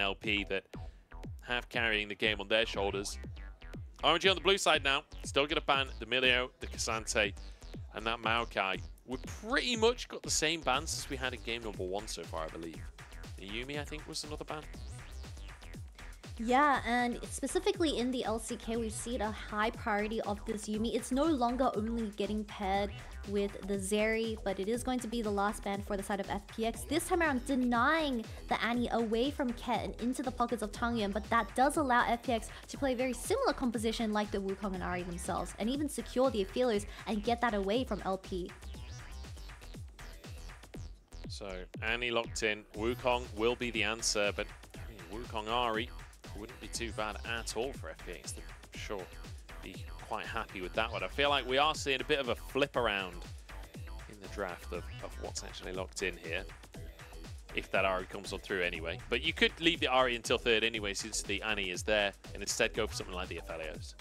LP that have carrying the game on their shoulders. RNG on the blue side now, still going to ban D'Amelio, the Cassante, and that Maokai. We've pretty much got the same bans as we had in game number 1 so far, I believe. The Yumi, I think, was another ban. Yeah, and specifically in the LCK, we see a high priority of this Yumi. It's no longer only getting paired with the Zeri, but it is going to be the last ban for the side of FPX. This time around, denying the Annie away from Ket and into the pockets of Tangyun, but that does allow FPX to play a very similar composition like the Wukong and Ahri themselves, and even secure the Aphelos and get that away from LP. So, Annie locked in. Wukong will be the answer, but Wukong Ahri wouldn't be too bad at all for FPX. I'm sure be quite happy with that one. I feel like we are seeing a bit of a flip around in the draft of what's actually locked in here. If that Ahri comes on through anyway. But you could leave the Ahri until 3rd anyway, since the Annie is there, and instead go for something like the Aphelios.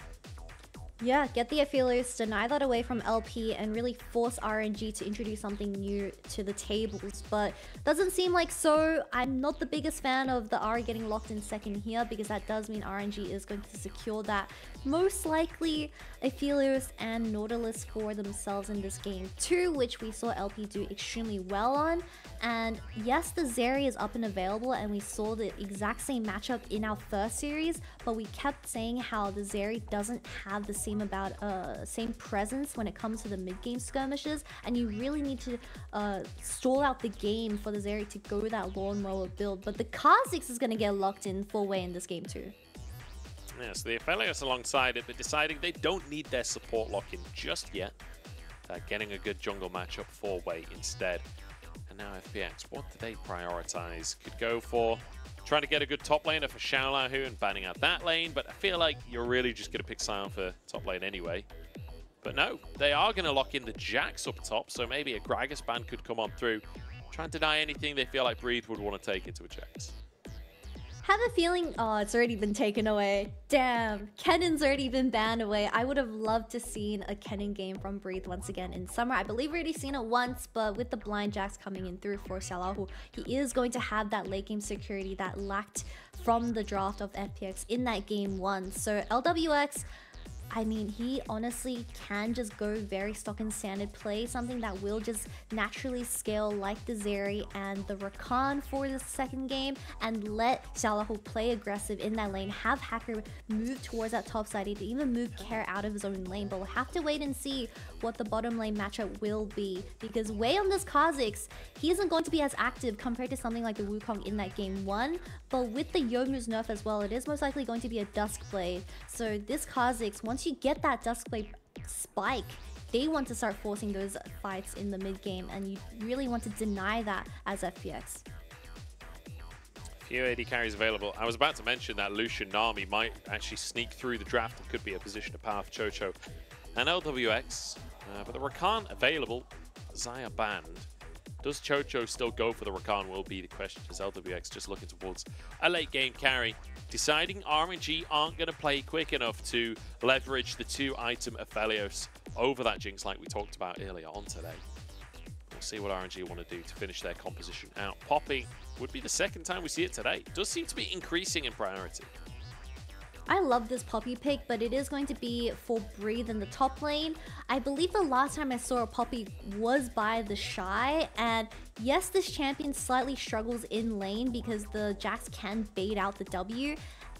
Yeah, get the Aphelos, deny that away from LP, and really force RNG to introduce something new to the tables. But doesn't seem like so. I'm not the biggest fan of the Ahri getting locked in 2nd here, because that does mean RNG is going to secure that. Most likely Aphelos and Nautilus for themselves in this game too, which we saw LP do extremely well on. And yes, the Zeri is up and available, and we saw the exact same matchup in our first series, but we kept saying how the Zeri doesn't have the same presence when it comes to the mid-game skirmishes, and you really need to stall out the game for the Zeri to go that lawnmower build. But the Kha'Zix is going to get locked in full way in this game too. Yeah, so the Aphelios alongside it, but deciding they don't need their support lock-in just yet. Getting a good jungle matchup 4-way instead. And now FPX, what do they prioritize? Could go for trying to get a good top laner for Xiaolahu and banning out that lane, but I feel like you're really just going to pick Sion for top lane anyway. But no, they are going to lock in the Jax up top, so maybe a Gragas ban could come on through. Try and deny anything they feel like Breathe would want to take into a Jax. Have a feeling, oh, it's already been taken away. Damn, Kennen's already been banned away. I would have loved to seen a Kennen game from Breathe once again in summer. I believe we already seen it once, but with the blind Jax coming in through for Xiaolahu, he is going to have that late game security that lacked from the draft of FPX in that game 1. So LWX, I mean, he honestly can just go very stock and standard play, something that will just naturally scale like the Zeri and the Rakan for the 2nd game, and let Xiaolahu play aggressive in that lane, have Hacker move towards that top side, to even move Care out of his own lane. But we'll have to wait and see what the bottom lane matchup will be, because Wei on this Kha'Zix, he isn't going to be as active compared to something like the Wukong in that game 1, but with the Youmuu's nerf as well, it is most likely going to be a Duskblade. So this Kha'Zix, once you get that Duskblade spike, they want to start forcing those fights in the mid game, and you really want to deny that as FPX. Few AD carries available. I was about to mention that Lucian Nami might actually sneak through the draft and could be a position of power for Chocho and LWX, but the Rakan available, Xayah banned. Does Chocho still go for the Rakan will be the question, as LWX just looking towards a late game carry. Deciding RNG aren't going to play quick enough to leverage the 2-item Aphelios over that Jinx like we talked about earlier on today. We'll see what RNG want to do to finish their composition out. Poppy would be the 2nd time we see it today. Does seem to be increasing in priority. I love this Poppy pick, but it is going to be for Breathe in the top lane. I believe the last time I saw a Poppy was by the Shy, and yes, this champion slightly struggles in lane because the Jax can bait out the W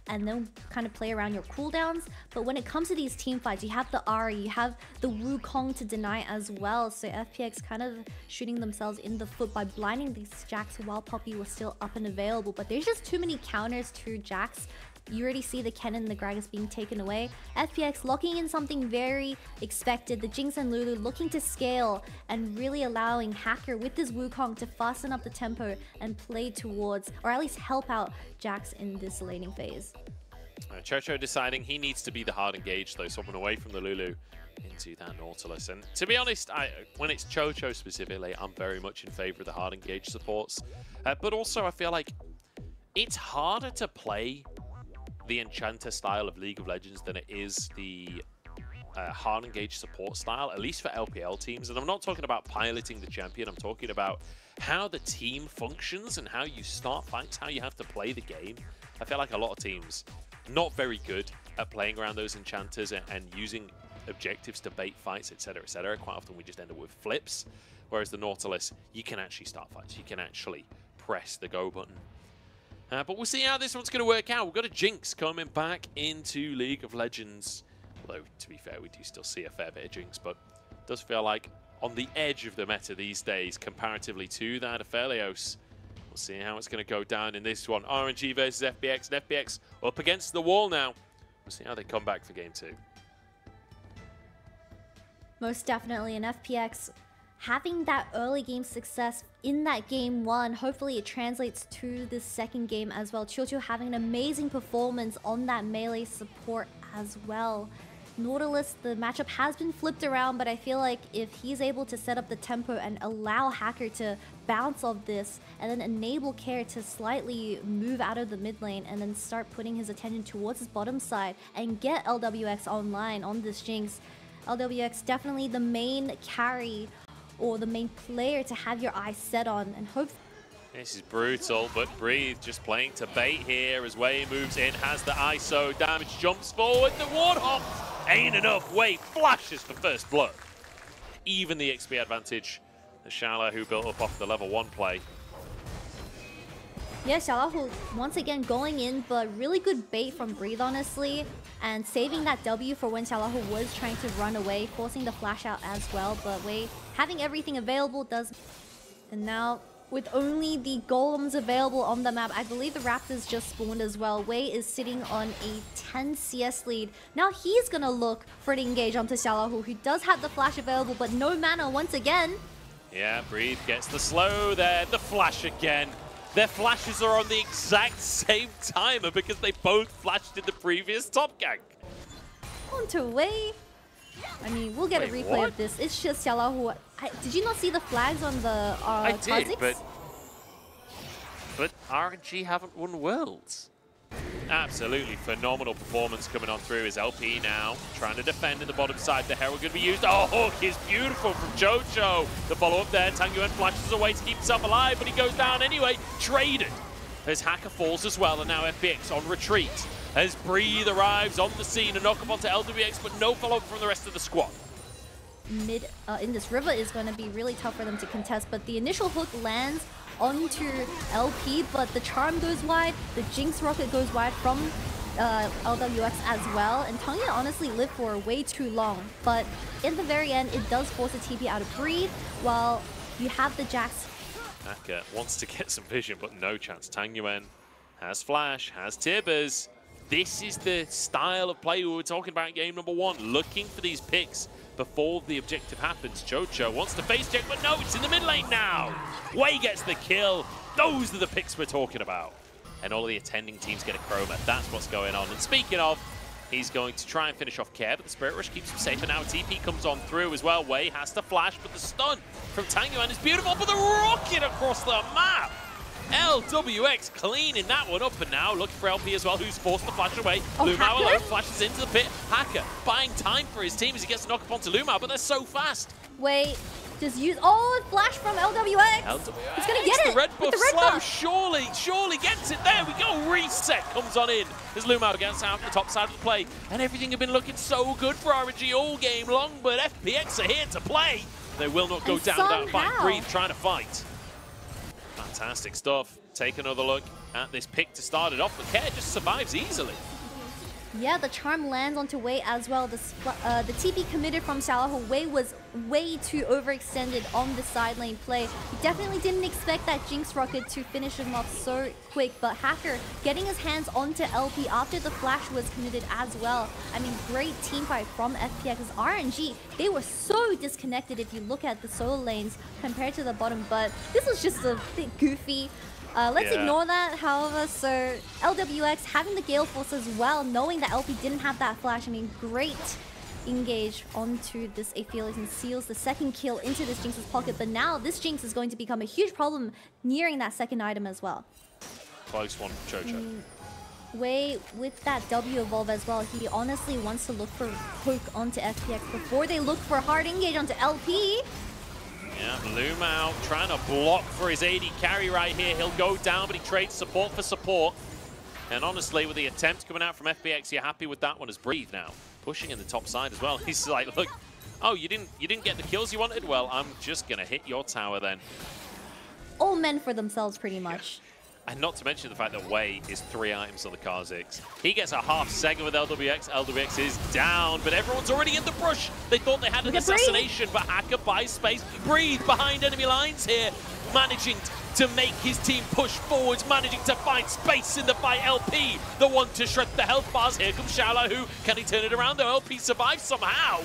and then kind of play around your cooldowns. But when it comes to these team fights, you have the Ahri, you have the Wukong to deny as well. So FPX kind of shooting themselves in the foot by blinding these Jax while Poppy was still up and available. But there's just too many counters to Jax. You already see the Kennen and the Gragas being taken away. FPX locking in something very expected. The Jinx and Lulu looking to scale and really allowing Hacker with this Wukong to fasten up the tempo and play towards, or at least help out Jax in this laning phase. Chocho deciding he needs to be the hard engage though, swapping away from the Lulu into that Nautilus. And to be honest, when it's Chocho specifically, I'm very much in favor of the hard engage supports. But also I feel like it's harder to play the Enchanter style of League of Legends than it is the hard engage support style, at least for LPL teams. And I'm not talking about piloting the champion, I'm talking about how the team functions and how you start fights, how you have to play the game. I feel like a lot of teams not very good at playing around those enchanters and using objectives to bait fights, etc., etc. Quite often we just end up with flips, whereas the Nautilus, you can actually start fights, you can actually press the go button. But we'll see how this one's going to work out. We've got a Jinx coming back into League of Legends. Although, to be fair, we do still see a fair bit of Jinx, but it does feel like on the edge of the meta these days, comparatively to that of Felios. We'll see how it's going to go down in this one. RNG versus FPX, and FPX up against the wall now. We'll see how they come back for game 2. Most definitely, an FPX having that early game success in that game 1, hopefully it translates to the second game as well. Chocho having an amazing performance on that melee support as well. Nautilus, the matchup has been flipped around, but I feel like if he's able to set up the tempo and allow Hacker to bounce off this and then enable Care to slightly move out of the mid lane and then start putting his attention towards his bottom side and get LWX online on this Jinx, LWX definitely the main carry or the main player to have your eyes set on and hope. This is brutal, but Breathe just playing to bait here as Wei moves in, has the ISO damage, jumps forward, the Warthog ain't enough. Wei flashes for first blood. Even the XP advantage, the Shala who built up off the level 1 play. Yeah, Xiaolahu once again going in, but really good bait from Breathe, honestly. And saving that W for when Xiaolahu was trying to run away, forcing the flash out as well. But Wei having everything available does... And now, with only the golems available on the map, I believe the Raptors just spawned as well. Wei is sitting on a 10 CS lead. Now he's gonna look for the engage onto Xiaolahu, who does have the flash available, but no mana once again. Yeah, Breathe gets the slow there, the flash again. Their flashes are on the exact same timer because they both flashed in the previous top gank. On to Wei. I mean, we'll get a replay of this. It's just Xiaolahu. Did you not see the flags on the I did, Kha'Zix? but RNG haven't won Worlds. Absolutely phenomenal performance coming on through is LP now, trying to defend in the bottom side. The Herald going to be used. Oh, hook is beautiful from Jojo. The follow-up there, Tang Yuan flashes away to keep himself alive, but he goes down anyway. Traded as Hacker falls as well, and now FPX on retreat. As Breathe arrives on the scene, a knock-up onto LWX, but no follow-up from the rest of the squad. Mid in this river is going to be really tough for them to contest, but the initial hook lands onto LP, but the charm goes wide, the Jinx rocket goes wide from LWX as well, and Tangya honestly lived for way too long, but in the very end it does force a TP out of Breathe, while you have the Jax. Hacker wants to get some vision, but no chance. Tang Yuan has flash, has Tibbers. This is the style of play we were talking about in game number 1, looking for these picks before the objective happens. Chocho wants to face check, but no, it's in the mid lane now. Wei gets the kill. Those are the picks we're talking about. And all of the attending teams get a chroma. That's what's going on. And speaking of, he's going to try and finish off Care, but the Spirit Rush keeps him safe. And now TP comes on through as well. Wei has to flash, but the stun from Tang Yuan is beautiful. But the rocket across the map. LWX cleaning that one up, and now looking for LP as well, who's forced to flash away. Oh, Lumao alone flashes into the pit. Hacker buying time for his team as he gets to knock up onto Lumao, but they're so fast. Wait, just use... Oh, flash from LWX! LWX! He's gonna get it! The red buff with the red slow, buff. surely gets it. There we go, reset comes on in as Lumao gets out the top side of the play. And everything had been looking so good for RNG all game long, but FPX are here to play. They will not go down without fight. Breathe trying to fight. Fantastic stuff. Take another look at this pick to start it off, but Care just survives easily. Yeah, the charm lands onto Wei as well. The TP committed from Xiaolahu. Wei was way too overextended on the side lane play. He definitely didn't expect that Jinx rocket to finish him off so quick, but Hacker getting his hands onto LP after the flash was committed as well. I mean, great team fight from FPX. RNG, they were so disconnected if you look at the solo lanes compared to the bottom, but this was just a bit goofy. Let's ignore that, however, so LWX having the Gale Force as well, knowing that LP didn't have that flash. I mean, great engage onto this Aphelios and seals the second kill into this Jinx's pocket, but now this Jinx is going to become a huge problem nearing that second item as well. Close one from Chocho. Wei, with that W evolve as well, he honestly wants to look for poke onto FPX before they look for hard engage onto LP. Yeah, Loom out, trying to block for his AD carry right here. He'll go down, but he trades support for support. And honestly, with the attempt coming out from FPX, you're happy with that one as Breathe now. Pushing in the top side as well. He's like, look, oh, you didn't get the kills you wanted? Well, I'm just going to hit your tower then. All men for themselves, pretty much. Yeah. And not to mention the fact that Wei is 3 items on the Kha'Zix. He gets a half second with LWX. LWX is down, but everyone's already in the brush. They thought they had an assassination, but Hacker buys space. Breathe behind enemy lines here, managing to make his team push forwards, managing to find space in the fight. LP, the one to shred the health bars. Here comes Xiaolau. Can he turn it around though? LP survives somehow.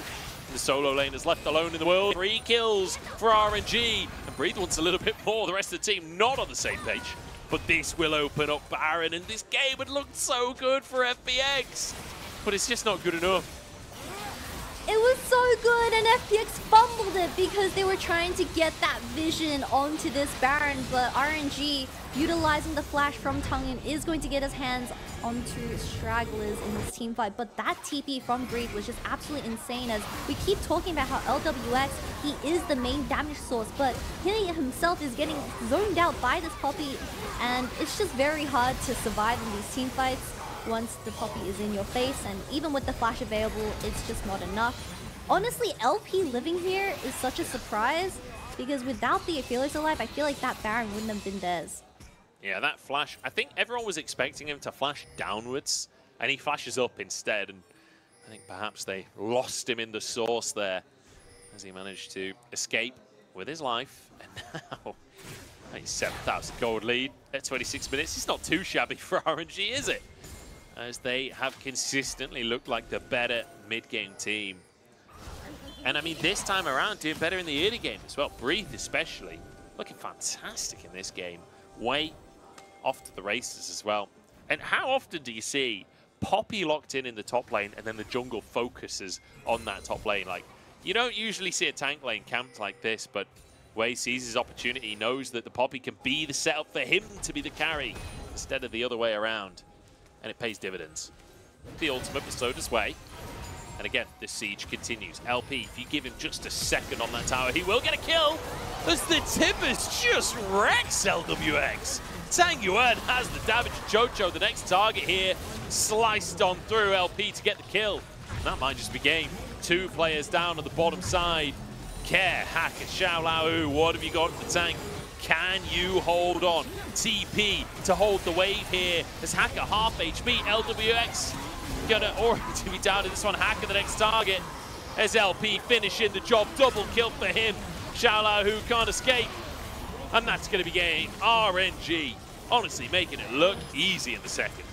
The solo lane is left alone in the world. 3 kills for RNG. And Breathe wants a little bit more. The rest of the team not on the same page. But this will open up Baron, and this game had looked so good for FPX. But it's just not good enough. It was so good, and FPX fumbled it because they were trying to get that vision onto this Baron, but RNG, utilizing the flash from Tongan, is going to get his hands onto Stragglers in this team fight. But that TP from Breathe was just absolutely insane, as we keep talking about how LWX, he is the main damage source, but he himself is getting zoned out by this Poppy, and it's just very hard to survive in these team fights once the Poppy is in your face, and even with the flash available, it's just not enough. Honestly, LP living here is such a surprise, because without the Felix alive, I feel like that Baron wouldn't have been theirs. Yeah, that flash, I think everyone was expecting him to flash downwards, and he flashes up instead, and I think perhaps they lost him in the source there, as he managed to escape with his life, and now a 7,000 gold lead at 26 minutes. It's not too shabby for RNG, is it? As they have consistently looked like the better mid-game team. And I mean, this time around, doing better in the early game as well. Breathe especially, looking fantastic in this game. Wei off to the races as well. And how often do you see Poppy locked in the top lane and then the jungle focuses on that top lane? Like, you don't usually see a tank lane camped like this, but Wei sees his opportunity. He knows that the Poppy can be the setup for him to be the carry instead of the other way around. And it pays dividends. The ultimate bestowed his way. And again, the siege continues. LP, if you give him just a second on that tower, he will get a kill. As the Tippers just wrecks LWX. Tang Yuan has the damage. Jojo, the next target here, sliced on through LP to get the kill. And that might just be game. 2 players down on the bottom side. Care, Hacker, Xiaolau, what have you got in the tank? Can you hold on? TP to hold the wave here. As Hacker half HP. LWX gonna already be down in this one. Hacker the next target. As LP finishing the job. Double kill for him. Xiaolau who can't escape. And that's gonna be game. RNG honestly making it look easy in the second.